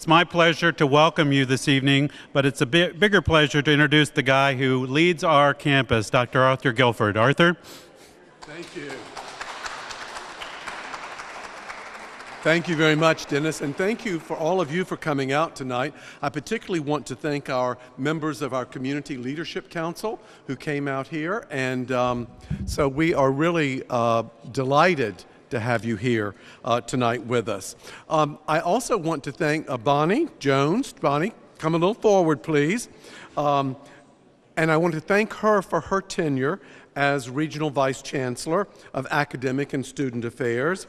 It's my pleasure to welcome you this evening, but it's a bigger pleasure to introduce the guy who leads our campus, Dr. Arthur Guilford. Arthur? Thank you. Thank you very much, Dennis, and thank you for all of you for coming out tonight. I particularly want to thank our members of our Community Leadership Council who came out here, and so we are really delighted to have you here tonight with us. I also want to thank Bonnie Jones. Bonnie, come a little forward, please. And I want to thank her for her tenure as Regional Vice Chancellor of Academic and Student Affairs.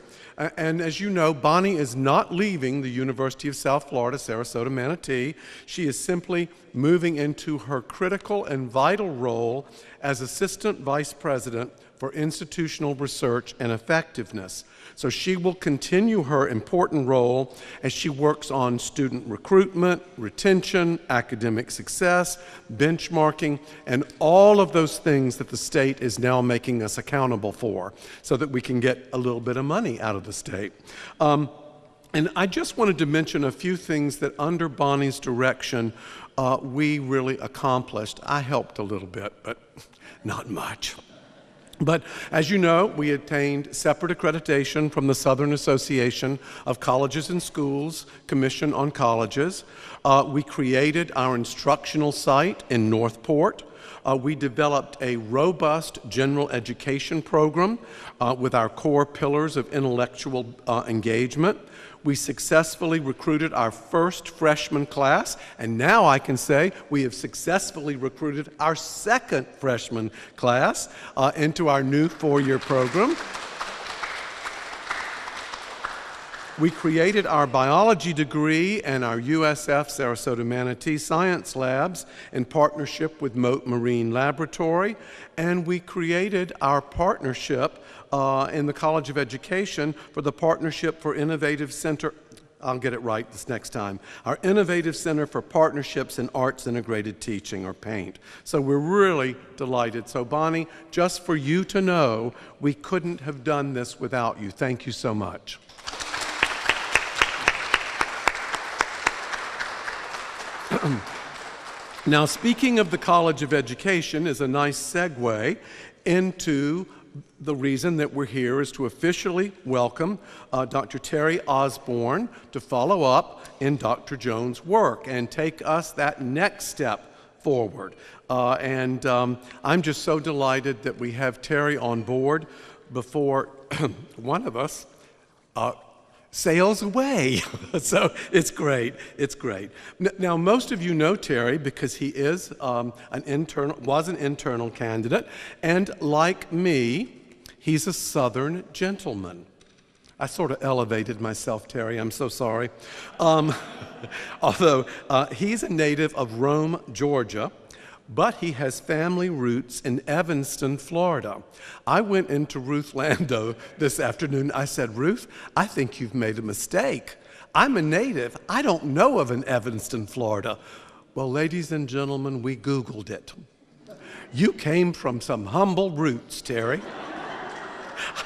And as you know, Bonnie is not leaving the University of South Florida, Sarasota-Manatee. She is simply moving into her critical and vital role as Assistant Vice President for Institutional Research and Effectiveness. So she will continue her important role as she works on student recruitment, retention, academic success, benchmarking, and all of those things that the state is now making us accountable for so that we can get a little bit of money out of the state. And I just wanted to mention a few things that under Bonnie's direction we really accomplished. I helped a little bit, but not much. But as you know, we attained separate accreditation from the Southern Association of Colleges and Schools Commission on Colleges. We created our instructional site in Northport. We developed a robust general education program with our core pillars of intellectual engagement. We successfully recruited our first freshman class, and now I can say we have successfully recruited our second freshman class into our new four-year program. We created our biology degree and our USF Sarasota-Manatee science labs in partnership with Mote Marine Laboratory, and we created our partnership in the College of Education for the Partnership for Innovative Center. I'll get it right this next time. Our Innovative Center for Partnerships in Arts Integrated Teaching, or PAINT. So we're really delighted. So Bonnie, just for you to know, we couldn't have done this without you. Thank you so much. Now, speaking of the College of Education is a nice segue into the reason that we're here is to officially welcome Dr. Terry Osborn to follow up in Dr. Jones' work and take us that next step forward. I'm just so delighted that we have Terry on board before one of us sails away. So it's great. It's great. Now, most of you know Terry because he is was an internal candidate, and like me, he's a Southern gentleman. I sort of elevated myself, Terry. I'm so sorry. Although he's a native of Rome, Georgia, but he has family roots in Evanston, Florida. I went into Ruth Lando this afternoon. I said, Ruth, I think you've made a mistake. I'm a native. I don't know of an Evanston, Florida. Well, ladies and gentlemen, we Googled it. You came from some humble roots, Terry.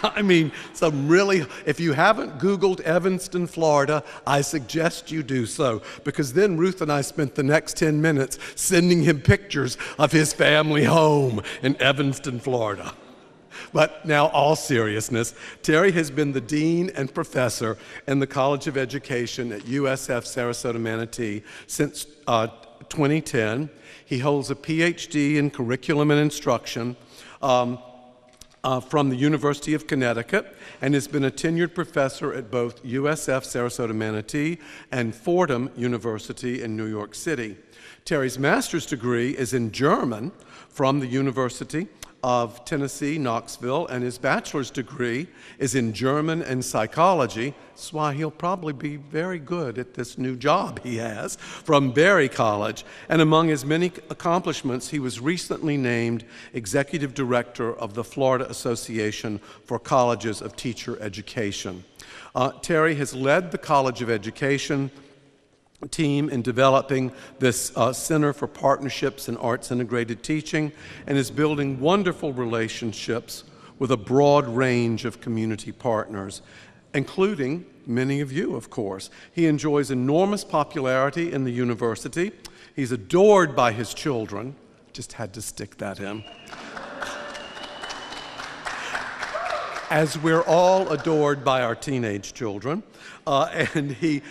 I mean, if you haven't Googled Evanston, Florida, I suggest you do so, because then Ruth and I spent the next 10 minutes sending him pictures of his family home in Evanston, Florida. But now, all seriousness, Terry has been the dean and professor in the College of Education at USF Sarasota-Manatee since 2010. He holds a PhD in curriculum and instruction from the University of Connecticut, and has been a tenured professor at both USF Sarasota-Manatee and Fordham University in New York City. Terry's master's degree is in German from the University of Tennessee, Knoxville, and his bachelor's degree is in German and psychology. That's why he'll probably be very good at this new job he has from Berry College. And among his many accomplishments, he was recently named Executive Director of the Florida Association for Colleges of Teacher Education. Terry has led the College of Education team in developing this Center for Partnerships in Arts Integrated Teaching, and is building wonderful relationships with a broad range of community partners. including many of you, of course. He enjoys enormous popularity in the university. He's adored by his children. Just had to stick that in. As we're all adored by our teenage children. And he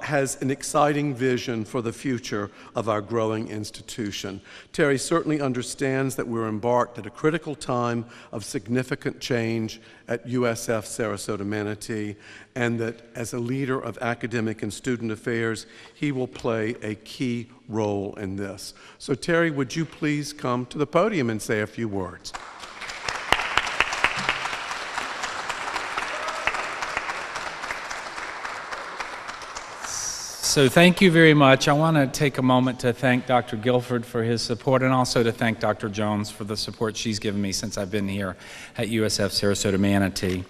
has an exciting vision for the future of our growing institution. Terry certainly understands that we're embarked at a critical time of significant change at USF Sarasota-Manatee, and that as a leader of academic and student affairs, he will play a key role in this. So Terry, would you please come to the podium and say a few words? So thank you very much. I want to take a moment to thank Dr. Guilford for his support, and also to thank Dr. Jones for the support she's given me since I've been here at USF Sarasota-Manatee.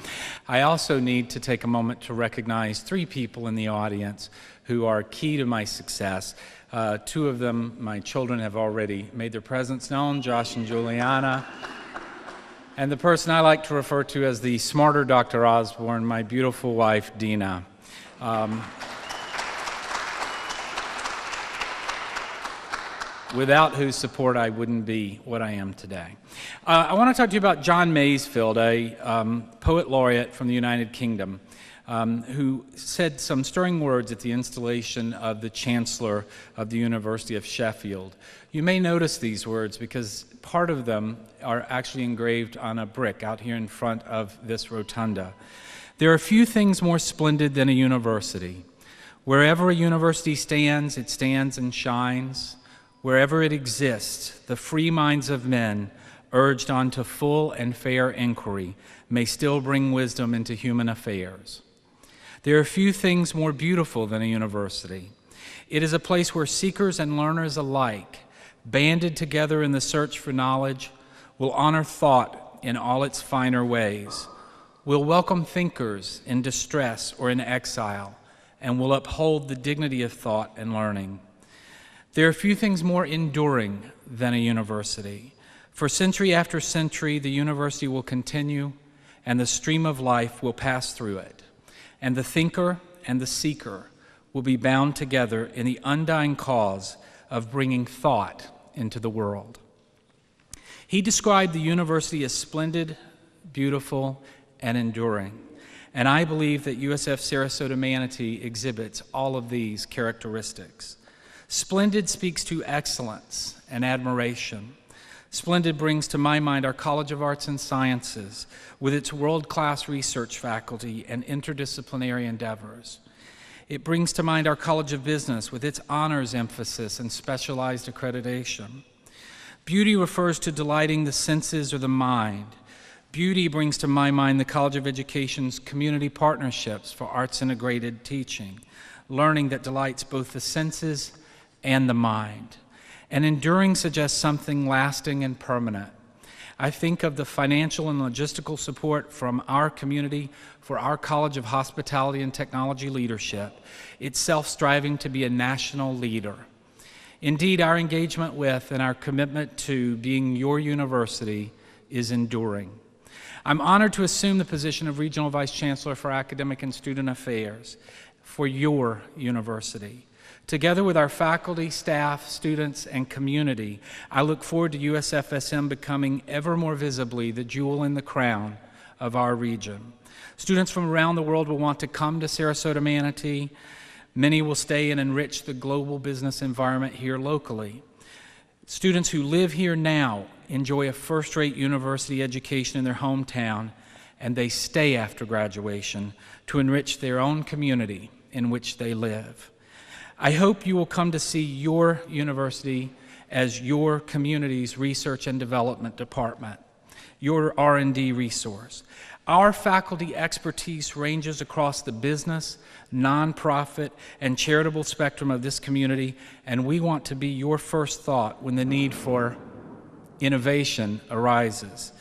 I also need to take a moment to recognize 3 people in the audience who are key to my success. 2 of them, my children, have already made their presence known, Josh and Juliana. And the person I like to refer to as the smarter Dr. Osborn, my beautiful wife, Dina. Without whose support I wouldn't be what I am today. I want to talk to you about John Masefield, a poet laureate from the United Kingdom, who said some stirring words at the installation of the Chancellor of the University of Sheffield. You may notice these words because part of them are actually engraved on a brick out here in front of this rotunda. There are few things more splendid than a university. Wherever a university stands, it stands and shines. Wherever it exists, the free minds of men, urged on to full and fair inquiry, may still bring wisdom into human affairs. There are few things more beautiful than a university. It is a place where seekers and learners alike, banded together in the search for knowledge, will honor thought in all its finer ways, will welcome thinkers in distress or in exile, and will uphold the dignity of thought and learning. There are few things more enduring than a university. For century after century, the university will continue, and the stream of life will pass through it. And the thinker and the seeker will be bound together in the undying cause of bringing thought into the world. He described the university as splendid, beautiful, and enduring. And I believe that USF Sarasota-Manatee exhibits all of these characteristics. Splendid speaks to excellence and admiration. Splendid brings to my mind our College of Arts and Sciences with its world-class research faculty and interdisciplinary endeavors. It brings to mind our College of Business with its honors emphasis and specialized accreditation. Beauty refers to delighting the senses or the mind. Beauty brings to my mind the College of Education's community partnerships for arts integrated teaching, learning that delights both the senses and the mind. And enduring suggests something lasting and permanent. I think of the financial and logistical support from our community for our College of Hospitality and Technology Leadership, itself striving to be a national leader. Indeed, our engagement with and our commitment to being your university is enduring. I'm honored to assume the position of Regional Vice Chancellor for Academic and Student Affairs for your university. Together with our faculty, staff, students, and community, I look forward to USFSM becoming ever more visibly the jewel in the crown of our region. Students from around the world will want to come to Sarasota-Manatee. Many will stay and enrich the global business environment here locally. Students who live here now enjoy a first-rate university education in their hometown, and they stay after graduation to enrich their own community in which they live. I hope you will come to see your university as your community's research and development department, your R&D resource. Our faculty expertise ranges across the business, nonprofit, and charitable spectrum of this community, and we want to be your first thought when the need for innovation arises.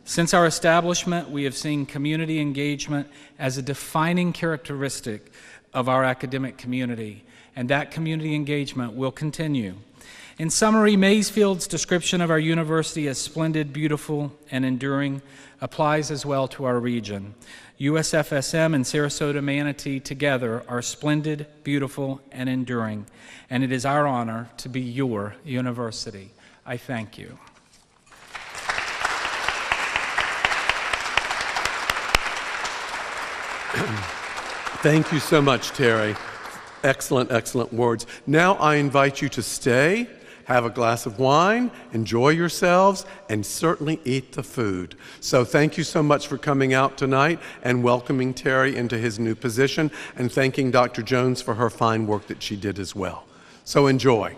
Since our establishment, we have seen community engagement as a defining characteristic of our academic community, and that community engagement will continue. In summary, Maysfield's description of our university as splendid, beautiful, and enduring applies as well to our region. USF-SM and Sarasota-Manatee together are splendid, beautiful, and enduring, and it is our honor to be your university. I thank you. Thank you so much, Terry. Excellent, excellent words. Now I invite you to stay, have a glass of wine, enjoy yourselves, and certainly eat the food. So thank you so much for coming out tonight and welcoming Terry into his new position, and thanking Dr. Jones for her fine work that she did as well. So enjoy.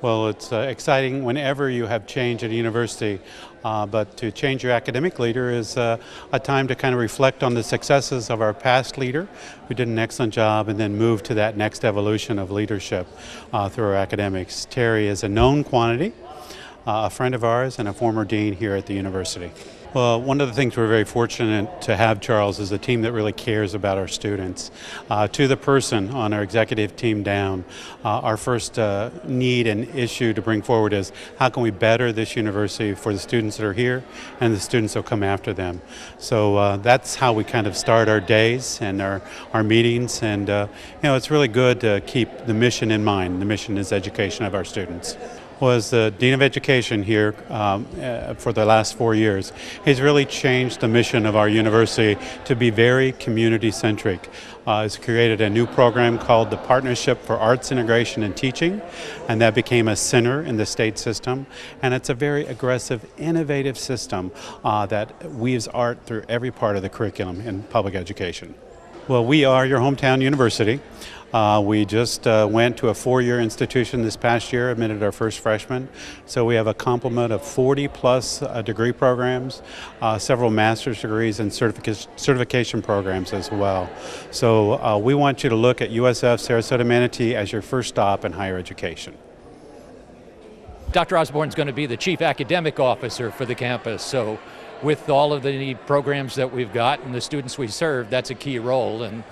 Well, it's exciting whenever you have change at a university, but to change your academic leader is a time to kind of reflect on the successes of our past leader who did an excellent job, and then move to that next evolution of leadership through our academics. Terry is a known quantity, a friend of ours, and a former dean here at the university. Well, one of the things we're very fortunate to have, Charles, is a team that really cares about our students. To the person on our executive team down, our first need and issue to bring forward is how can we better this university for the students that are here and the students that will come after them. So that's how we kind of start our days and our meetings, and it's really good to keep the mission in mind. The mission is education of our students. Was the Dean of Education here for the last 4 years. He's really changed the mission of our university to be very community-centric. He's created a new program called the Partnership for Arts Integration and Teaching, and that became a center in the state system. And it's a very aggressive, innovative system that weaves art through every part of the curriculum in public education. Well, we are your hometown university. We just went to a 4-year institution this past year, admitted our first freshman. So we have a complement of 40-plus degree programs, several master's degrees, and certification programs as well. So we want you to look at USF Sarasota-Manatee as your first stop in higher education. Dr. Osborn is going to be the Chief Academic Officer for the campus, so with all of the programs that we've got and the students we serve, that's a key role. And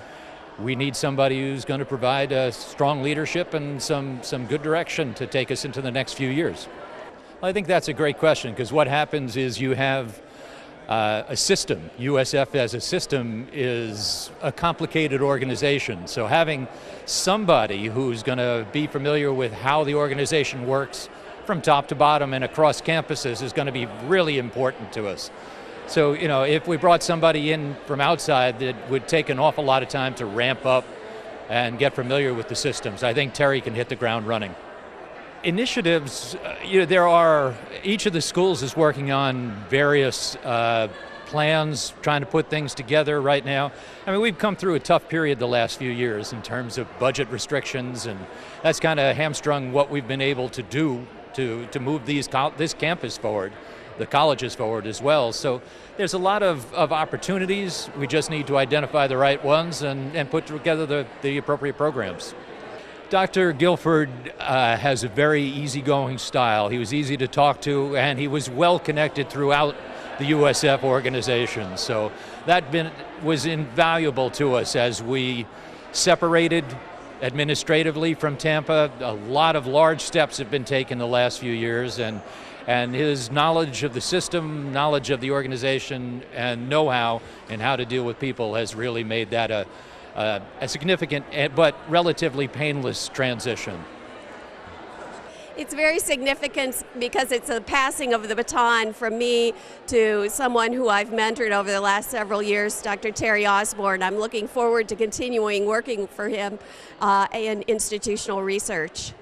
we need somebody who's going to provide strong leadership and some good direction to take us into the next few years. I think that's a great question, because what happens is you have a system. USF as a system is a complicated organization, so having somebody who's going to be familiar with how the organization works from top to bottom and across campuses is going to be really important to us. So, if we brought somebody in from outside, it would take an awful lot of time to ramp up and get familiar with the systems. I think Terry can hit the ground running. Initiatives, each of the schools is working on various plans, trying to put things together right now. I mean, we've come through a tough period the last few years in terms of budget restrictions, and that's kind of hamstrung what we've been able to do to move this campus forward, the colleges forward as well. So there's a lot of opportunities. We just need to identify the right ones and put together the appropriate programs. Dr. Guilford has a very easygoing style. He was easy to talk to, and he was well connected throughout the USF organization. So that was invaluable to us as we separated administratively from Tampa. A lot of large steps have been taken the last few years, and his knowledge of the system, knowledge of the organization, and know-how in how to deal with people has really made that a significant but relatively painless transition. It's very significant because it's a passing of the baton from me to someone who I've mentored over the last several years, Dr. Terry Osborn. I'm looking forward to continuing working for him in institutional research.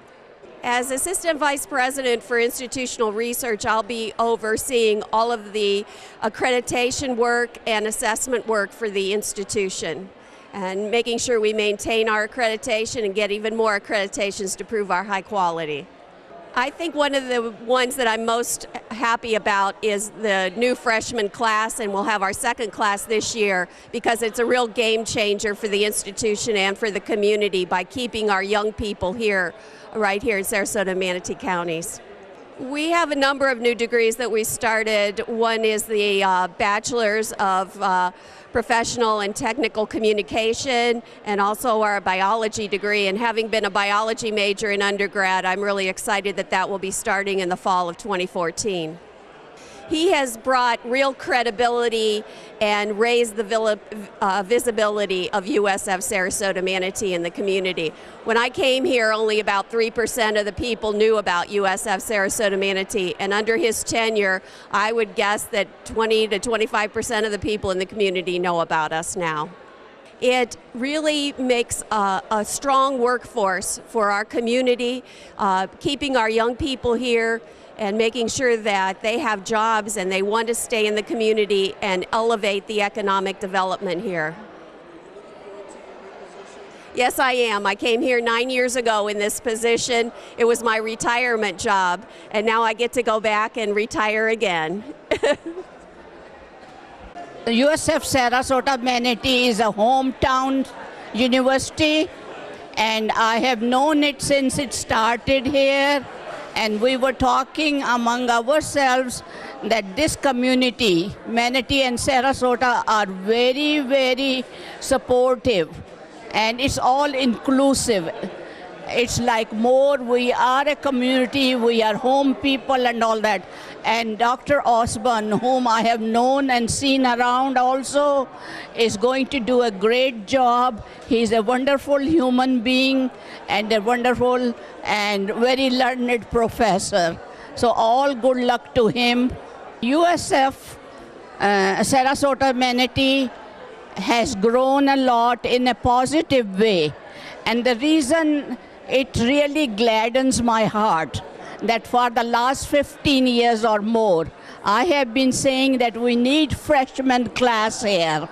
As Assistant Vice President for Institutional Research, I'll be overseeing all of the accreditation work and assessment work for the institution, and making sure we maintain our accreditation and get even more accreditations to prove our high quality. I think one of the ones that I'm most happy about is the new freshman class, and we'll have our second class this year because it's a real game changer for the institution and for the community by keeping our young people here, right here in Sarasota-Manatee counties. We have a number of new degrees that we started. One is the Bachelor's of Professional and Technical Communication, and also our biology degree. And having been a biology major in undergrad, I'm really excited that that will be starting in the fall of 2014. He has brought real credibility and raised the visibility of USF Sarasota-Manatee in the community. When I came here, only about 3% of the people knew about USF Sarasota-Manatee, and under his tenure, I would guess that 20 to 25% of the people in the community know about us now. It really makes a strong workforce for our community, keeping our young people here and making sure that they have jobs and they want to stay in the community and elevate the economic development here. Yes, I am. I came here 9 years ago in this position. It was my retirement job, and now I get to go back and retire again. The USF Sarasota-Manatee is a hometown university, and I have known it since it started here. And we were talking among ourselves that this community, Manatee and Sarasota, are very, very supportive. And it's all inclusive. It's like more, we are a community, we are home people and all that. And Dr. Osborn, whom I have known and seen around also, is going to do a great job. He's a wonderful human being and a wonderful and very learned professor. So all good luck to him. USF Sarasota-Manatee has grown a lot in a positive way. And the reason it really gladdens my heart that for the last 15 years or more, I have been saying that we need freshman class here.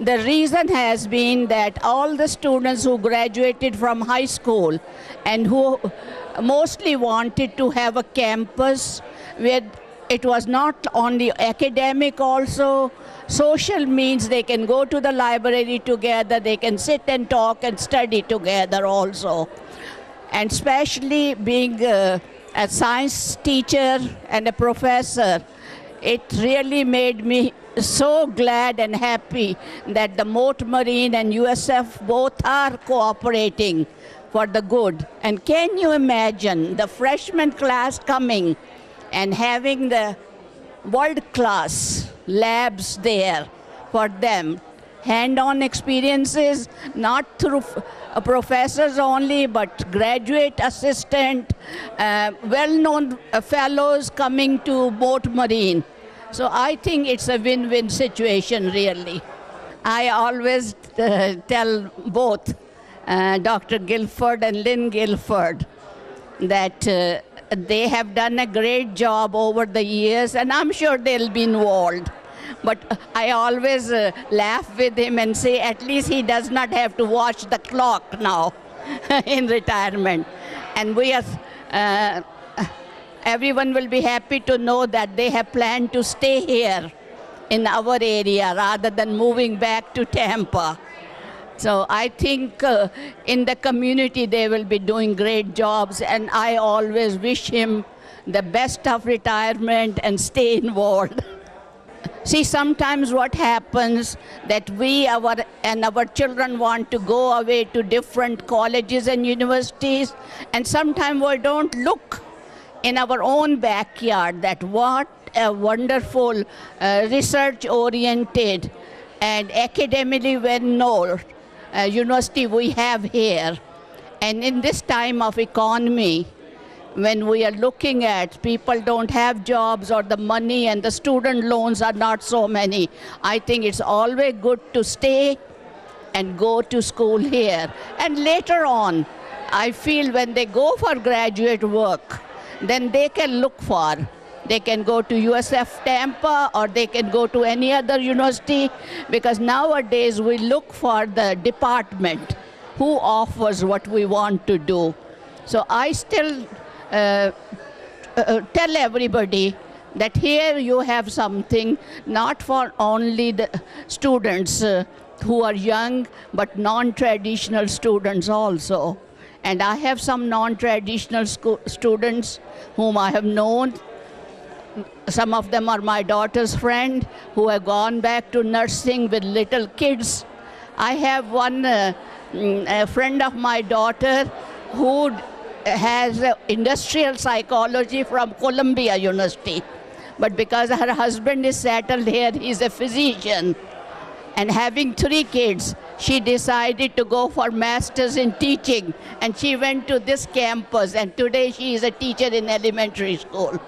The reason has been that all the students who graduated from high school and who mostly wanted to have a campus where it was not only academic, also social means they can go to the library together, they can sit and talk and study together also. And especially being a science teacher and a professor, it really made me so glad and happy that the Moat Marine and USF both are cooperating for the good. And can you imagine the freshman class coming and having the world-class labs there for them, hand-on experiences, not through professors only, but graduate assistant, well-known fellows coming to Moat Marine. So I think it's a win-win situation, really. I always tell both Dr. Guilford and Lynn Guilford that they have done a great job over the years, and I'm sure they'll be involved. But I always laugh with him and say at least he does not have to watch the clock now in retirement. And we are, everyone will be happy to know that they have planned to stay here in our area rather than moving back to Tampa. So I think in the community they will be doing great jobs, and I always wish him the best of retirement and stay involved. See, sometimes what happens that our children want to go away to different colleges and universities, and sometimes we don't look in our own backyard that what a wonderful research-oriented and academically well-known university we have here. And in this time of economy, when we are looking at people don't have jobs or the money and the student loans are not so many, I think it's always good to stay and go to school here. And later on, I feel when they go for graduate work, then they can look for. They can go to USF Tampa or they can go to any other university, because nowadays we look for the department who offers what we want to do. So I still tell everybody that here you have something not for only the students who are young, but non-traditional students also. And I have some non-traditional students whom I have known. Some of them are my daughter's friend who have gone back to nursing with little kids. I have one a friend of my daughter who has industrial psychology from Columbia University. But because her husband is settled here, he's a physician. And having 3 kids, she decided to go for master's in teaching. And she went to this campus, and today she is a teacher in elementary school.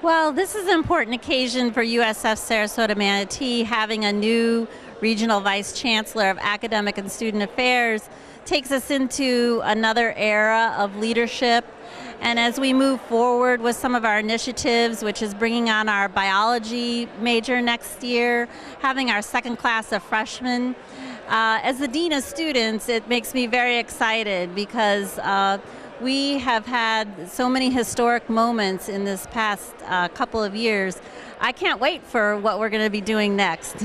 Well, this is an important occasion for USF Sarasota-Manatee. Having a new Regional Vice Chancellor of Academic and Student Affairs takes us into another era of leadership. And as we move forward with some of our initiatives, which is bringing on our biology major next year, having our second class of freshmen, as the Dean of Students, it makes me very excited because we have had so many historic moments in this past couple of years. I can't wait for what we're going to be doing next.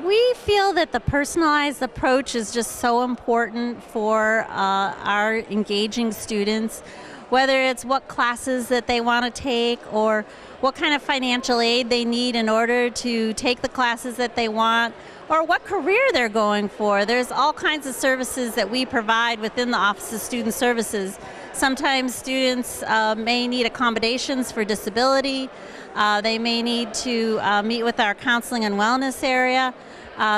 We feel that the personalized approach is just so important for our engaging students, whether it's what classes that they want to take or what kind of financial aid they need in order to take the classes that they want, or what career they're going for. There's all kinds of services that we provide within the Office of Student Services. Sometimes students may need accommodations for disability. They may need to meet with our counseling and wellness area.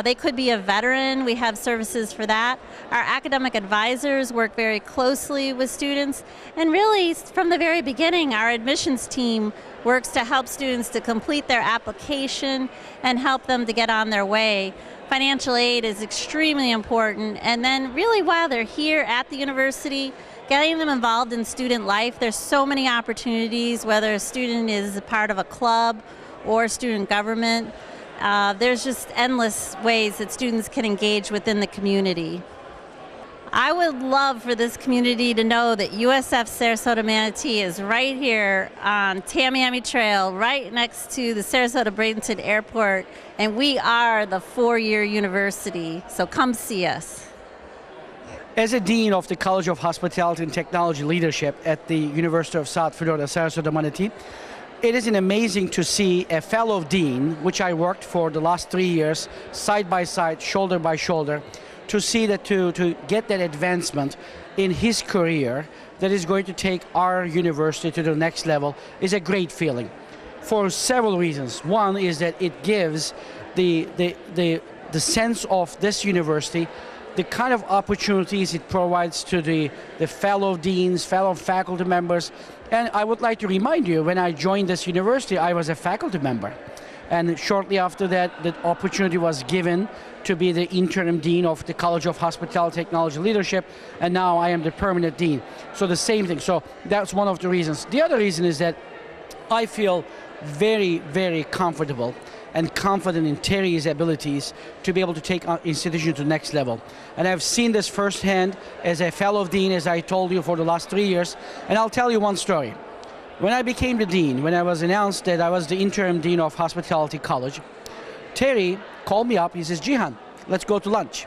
They could be a veteran. We have services for that. Our academic advisors work very closely with students. And really, from the very beginning, our admissions team works to help students to complete their application and help them to get on their way. Financial aid is extremely important. And then really while they're here at the university, getting them involved in student life. There's so many opportunities, whether a student is a part of a club or student government. There's just endless ways that students can engage within the community. I would love for this community to know that USF Sarasota-Manatee is right here on Tamiami Trail, right next to the Sarasota-Bradenton Airport, and we are the 4-year university, so come see us. As a Dean of the College of Hospitality and Technology Leadership at the University of South Florida, Sarasota-Manatee, it is amazing to see a fellow dean, which I worked for the last 3 years, side by side, shoulder by shoulder, to see that to get that advancement in his career that is going to take our university to the next level is a great feeling for several reasons. One is that it gives the sense of this university, the kind of opportunities it provides to the fellow deans, fellow faculty members. And I would like to remind you, when I joined this university, I was a faculty member. And shortly after that, the opportunity was given to be the interim dean of the College of Hospitality Technology Leadership, and now I am the permanent dean. So the same thing. So that's one of the reasons. The other reason is that I feel very, very comfortable and confident in Terry's abilities to be able to take our institution to the next level. And I've seen this firsthand as a fellow dean, as I told you, for the last 3 years. And I'll tell you one story. When I became the dean, when I was announced that I was the interim dean of Hospitality College, Terry called me up. He says, Jihan, let's go to lunch.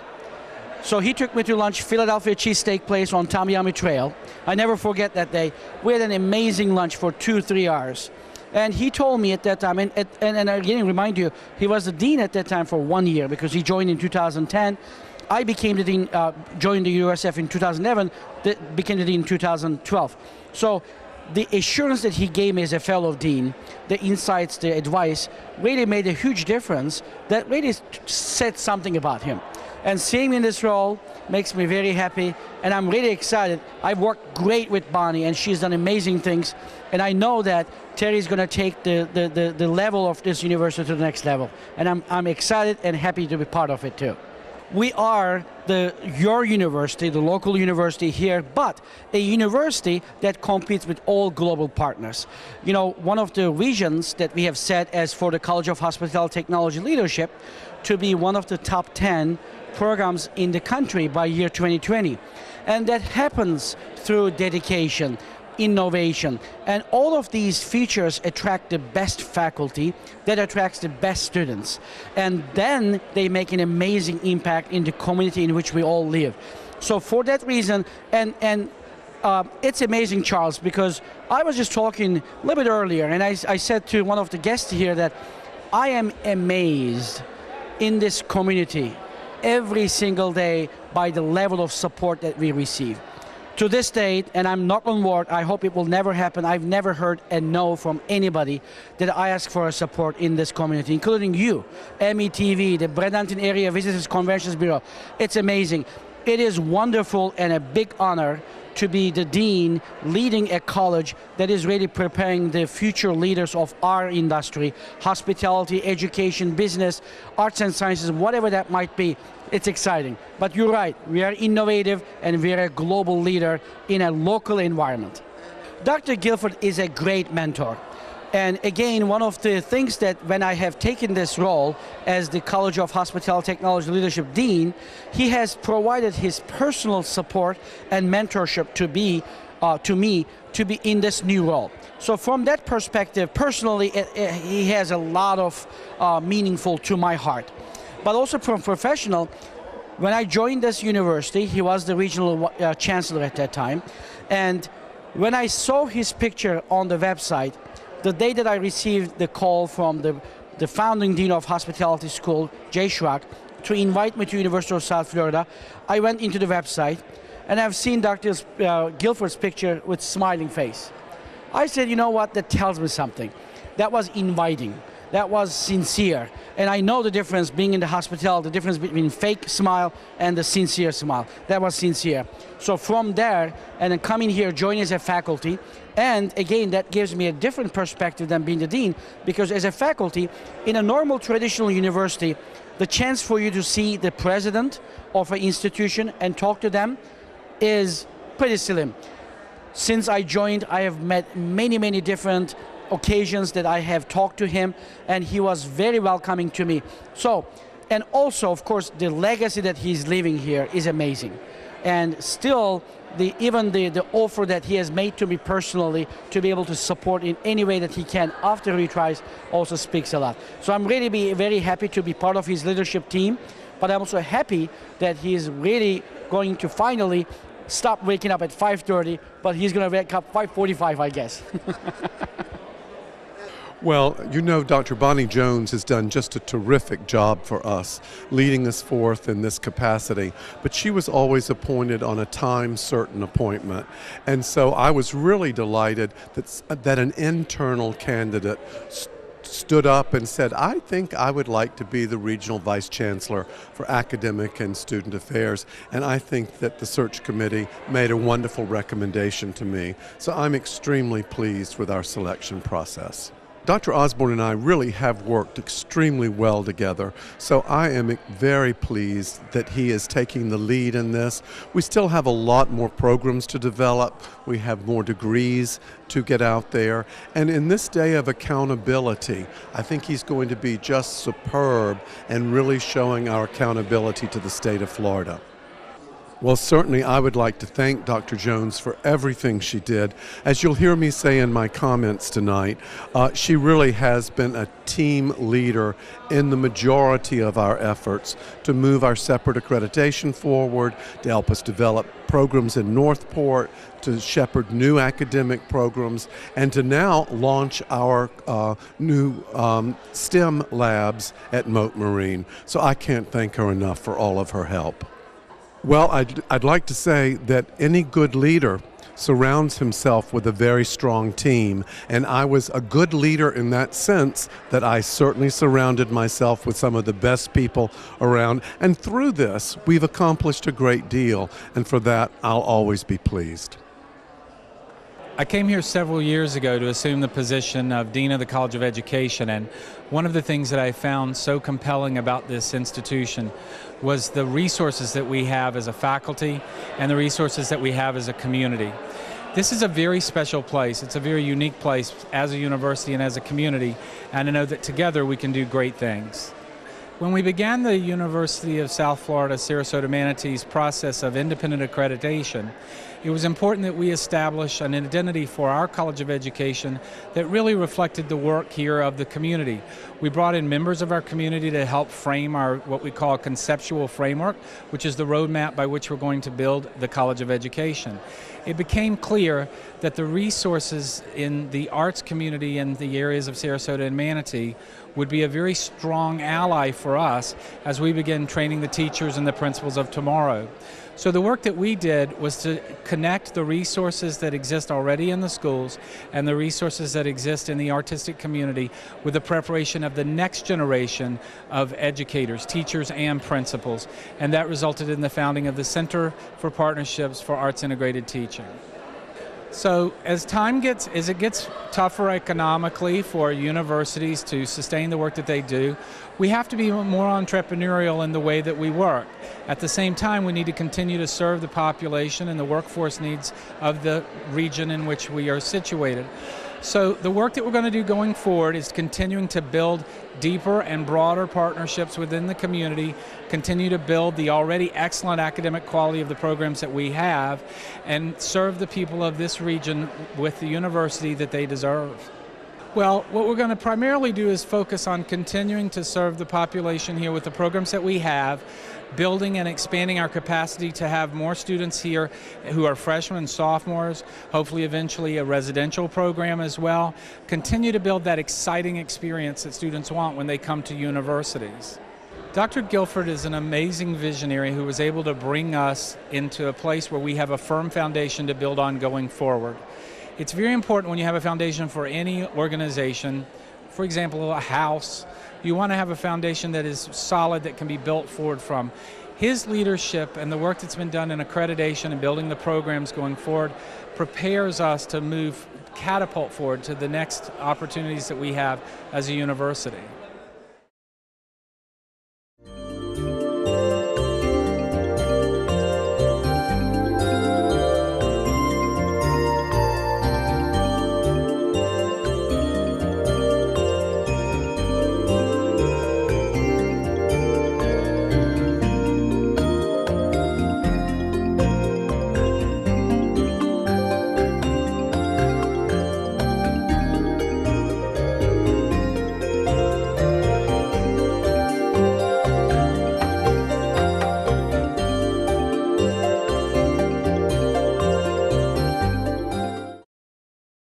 So he took me to lunch, Philadelphia cheesesteak place on Tamiami Trail. I never forget that day. We had an amazing lunch for 2-3 hours. And he told me at that time, and again, remind you, he was the dean at that time for 1 year because he joined in 2010. I became the dean, joined the USF in 2011, became the dean in 2012. So the assurance that he gave me as a fellow dean, the insights, the advice, really made a huge difference that really said something about him. And seeing him in this role makes me very happy, and I'm really excited. I've worked great with Bonnie, and she's done amazing things, and I know that Terry's going to take the level of this university to the next level, and I'm excited and happy to be part of it too. We are your university, the local university here, but a university that competes with all global partners. You know, one of the visions that we have set as for the College of Hospitality Technology Leadership to be one of the top 10 programs in the country by year 2020. And that happens through dedication, innovation, and all of these features attract the best faculty that attracts the best students, and then they make an amazing impact in the community in which we all live. So for that reason, and it's amazing, Charles, because I was just talking a little bit earlier, and I said to one of the guests here that I am amazed in this community every single day by the level of support that we receive. To this date, and I'm knock on wood, I hope it will never happen, I've never heard a no from anybody that I ask for support in this community, including you, METV, the Bradenton Area Visitors Conventions Bureau. It's amazing. It is wonderful and a big honor to be the dean leading a college that is really preparing the future leaders of our industry, hospitality, education, business, arts and sciences, whatever that might be. It's exciting. But you're right, we are innovative and we are a global leader in a local environment. Dr. Guilford is a great mentor. And again, one of the things that when I have taken this role as the College of Hospitality Technology Leadership Dean, he has provided his personal support and mentorship to me to be in this new role. So from that perspective, personally, he has a lot of meaningful to my heart. But also from professional, when I joined this university, he was the regional chancellor at that time. And when I saw his picture on the website, the day that I received the call from the founding dean of hospitality school, Jay Schrock, to invite me to University of South Florida, I went into the website and I've seen Dr. Guilford's picture with smiling face. I said, you know what, that tells me something. That was inviting. That was sincere. And I know the difference being in the hospitality, the difference between fake smile and the sincere smile. That was sincere. So from there, and then coming here, joining as a faculty, and again, that gives me a different perspective than being the dean, because as a faculty, in a normal traditional university, the chance for you to see the president of an institution and talk to them is pretty slim. Since I joined, I have met many, many different occasions that I have talked to him, and he was very welcoming to me. So, and also, of course, the legacy that he's leaving here is amazing. And still, even the offer that he has made to me personally to be able to support in any way that he can after he retires also speaks a lot. So I'm really very happy to be part of his leadership team, but I'm also happy that he is really going to finally stop waking up at 5:30, but he's going to wake up 5:45, I guess. Well, you know, Dr. Bonnie Jones has done just a terrific job for us, leading us forth in this capacity. But she was always appointed on a time-certain appointment. And so I was really delighted that an internal candidate stood up and said, I think I would like to be the Regional Vice Chancellor for Academic and Student Affairs. And I think that the search committee made a wonderful recommendation to me. So I'm extremely pleased with our selection process. Dr. Osborn and I really have worked extremely well together, so I am very pleased that he is taking the lead in this. We still have a lot more programs to develop. We have more degrees to get out there. And in this day of accountability, I think he's going to be just superb and really showing our accountability to the state of Florida. Well, certainly I would like to thank Dr. Jones for everything she did. As you'll hear me say in my comments tonight, she really has been a team leader in the majority of our efforts to move our separate accreditation forward, to help us develop programs in Northport, to shepherd new academic programs, and to now launch our new STEM labs at Mote Marine. So I can't thank her enough for all of her help. Well, I'd like to say that any good leader surrounds himself with a very strong team. And I was a good leader in that sense, that I certainly surrounded myself with some of the best people around. And through this, we've accomplished a great deal. And for that, I'll always be pleased. I came here several years ago to assume the position of Dean of the College of Education, and one of the things that I found so compelling about this institution was the resources that we have as a faculty and the resources that we have as a community. This is a very special place. It's a very unique place as a university and as a community, and I know that together we can do great things. When we began the University of South Florida Sarasota-Manatee's process of independent accreditation, it was important that we establish an identity for our College of Education that really reflected the work here of the community. We brought in members of our community to help frame our what we call a conceptual framework, which is the roadmap by which we're going to build the College of Education. It became clear that the resources in the arts community in the areas of Sarasota and Manatee would be a very strong ally for us as we begin training the teachers and the principals of tomorrow. So the work that we did was to connect the resources that exist already in the schools and the resources that exist in the artistic community with the preparation of the next generation of educators, teachers, and principals. And that resulted in the founding of the Center for Partnerships for Arts Integrated Teaching. So as it gets tougher economically for universities to sustain the work that they do, we have to be more entrepreneurial in the way that we work. At the same time, we need to continue to serve the population and the workforce needs of the region in which we are situated. So the work that we're going to do going forward is continuing to build deeper and broader partnerships within the community, continue to build the already excellent academic quality of the programs that we have, and serve the people of this region with the university that they deserve. Well, what we're going to primarily do is focus on continuing to serve the population here with the programs that we have, building and expanding our capacity to have more students here who are freshmen and sophomores, hopefully eventually a residential program as well. Continue to build that exciting experience that students want when they come to universities. Dr. Guilford is an amazing visionary who was able to bring us into a place where we have a firm foundation to build on going forward. It's very important when you have a foundation for any organization, for example, a house, you want to have a foundation that is solid, that can be built forward from. His leadership and the work that's been done in accreditation and building the programs going forward prepares us to catapult forward to the next opportunities that we have as a university.